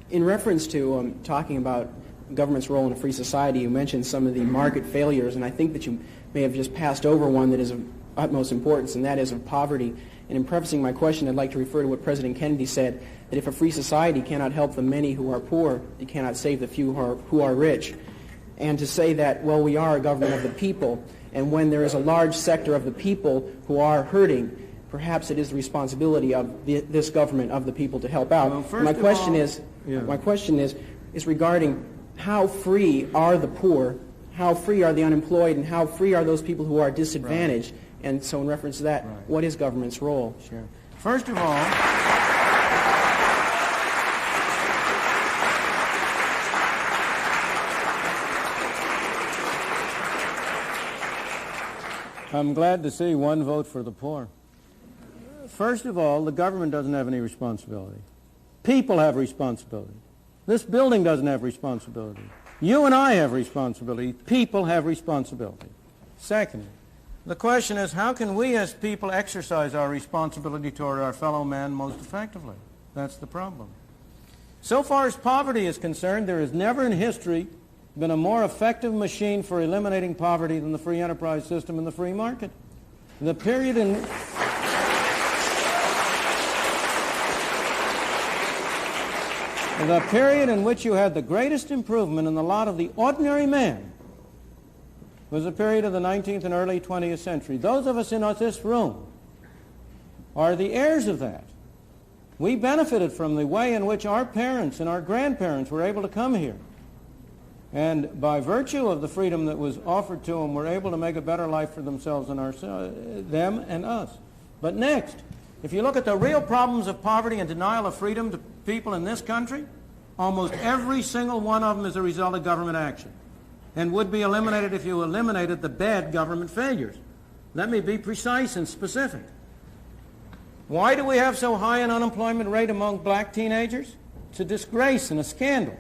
In reference to talking about government's role in a free society, you mentioned some of the market failures, and I think that you may have just passed over one that is of utmost importance, and that is of poverty. And in prefacing my question, I'd like to refer to what President Kennedy said, that if a free society cannot help the many who are poor, it cannot save the few who are rich. And to say that, well, we are a government of the people, and when there is a large sector of the people who are hurting, perhaps it is the responsibility of this government of the people to help out. Well, my question is regarding how free are the poor, how free are the unemployed, and how free are those people who are disadvantaged? Right. And so in reference to that, right, what is government's role? Sure. First of all, I'm glad to see one vote for the poor. First of all, the government doesn't have any responsibility. People have responsibility. This building doesn't have responsibility. You and I have responsibility. People have responsibility. Second, the question is, how can we as people exercise our responsibility toward our fellow man most effectively? That's the problem. So far as poverty is concerned, there has never in history been a more effective machine for eliminating poverty than the free enterprise system and the free market. The period in which you had the greatest improvement in the lot of the ordinary man was the period of the 19th and early 20th century. Those of us in this room are the heirs of that. We benefited from the way in which our parents and our grandparents were able to come here. And by virtue of the freedom that was offered to them, were able to make a better life for themselves and them and us. But next, if you look at the real problems of poverty and denial of freedom to people in this country, almost every single one of them is a result of government action and would be eliminated if you eliminated the bad government failures. Let me be precise and specific. Why do we have so high an unemployment rate among black teenagers? It's a disgrace and a scandal.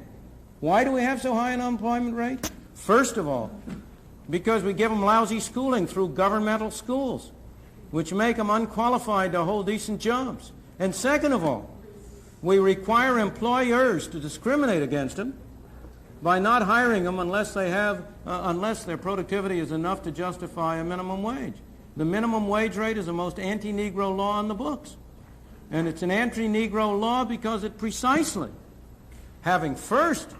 Why do we have so high an unemployment rate? First of all, because we give them lousy schooling through governmental schools, which make them unqualified to hold decent jobs. And second of all, we require employers to discriminate against them by not hiring them unless their productivity is enough to justify a minimum wage. The minimum wage rate is the most anti-Negro law in the books. And it's an anti-Negro law because it precisely, having first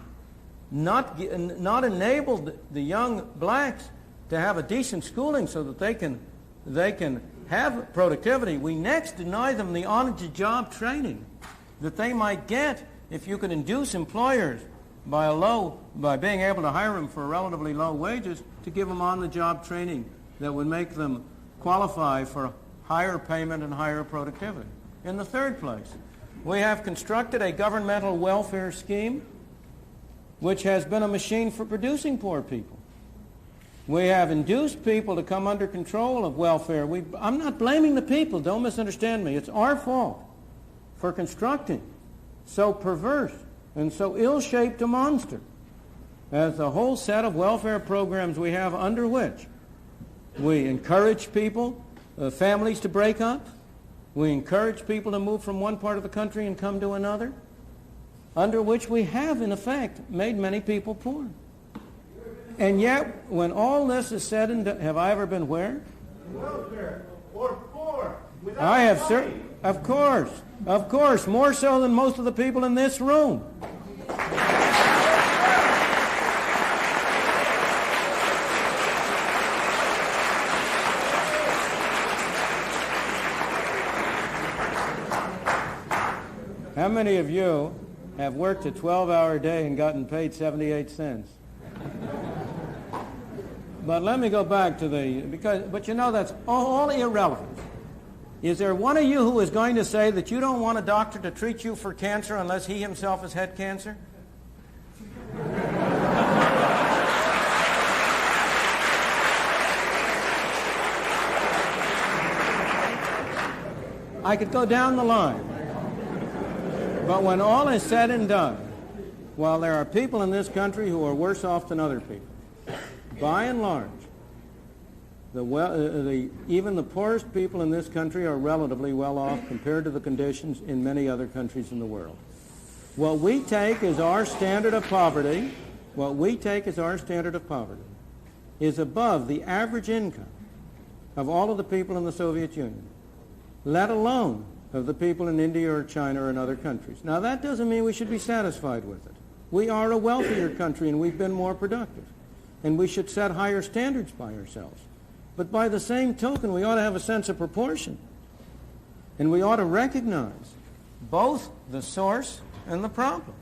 not enabled the young blacks to have a decent schooling so that they can have productivity, we next deny them the on-the-job training that they might get if you could induce employers by being able to hire them for relatively low wages to give them on-the-job training that would make them qualify for higher payment and higher productivity. In the third place, we have constructed a governmental welfare scheme which has been a machine for producing poor people. We have induced people to come under control of welfare. I'm not blaming the people, don't misunderstand me. It's our fault for constructing so perverse and so ill-shaped a monster as the whole set of welfare programs we have under which we encourage people, families to break up. We encourage people to move from one part of the country and come to another, under which we have, in effect, made many people poor. And yet, when all this is said and done, have I ever been where? Welfare or poor. I have, sir. Of course, more so than most of the people in this room. How many of you have worked a 12-hour day and gotten paid 78 cents? But let me go back to but you know that's all irrelevant. Is there one of you who is going to say that you don't want a doctor to treat you for cancer unless he himself has had cancer? I could go down the line. But when all is said and done, while there are people in this country who are worse off than other people, by and large, even the poorest people in this country are relatively well off compared to the conditions in many other countries in the world. What we take as our standard of poverty, is above the average income of all of the people in the Soviet Union, let alone of the people in India or China or in other countries. Now, that doesn't mean we should be satisfied with it. We are a wealthier country and we've been more productive. And we should set higher standards by ourselves. But by the same token, we ought to have a sense of proportion. And we ought to recognize both the source and the problem.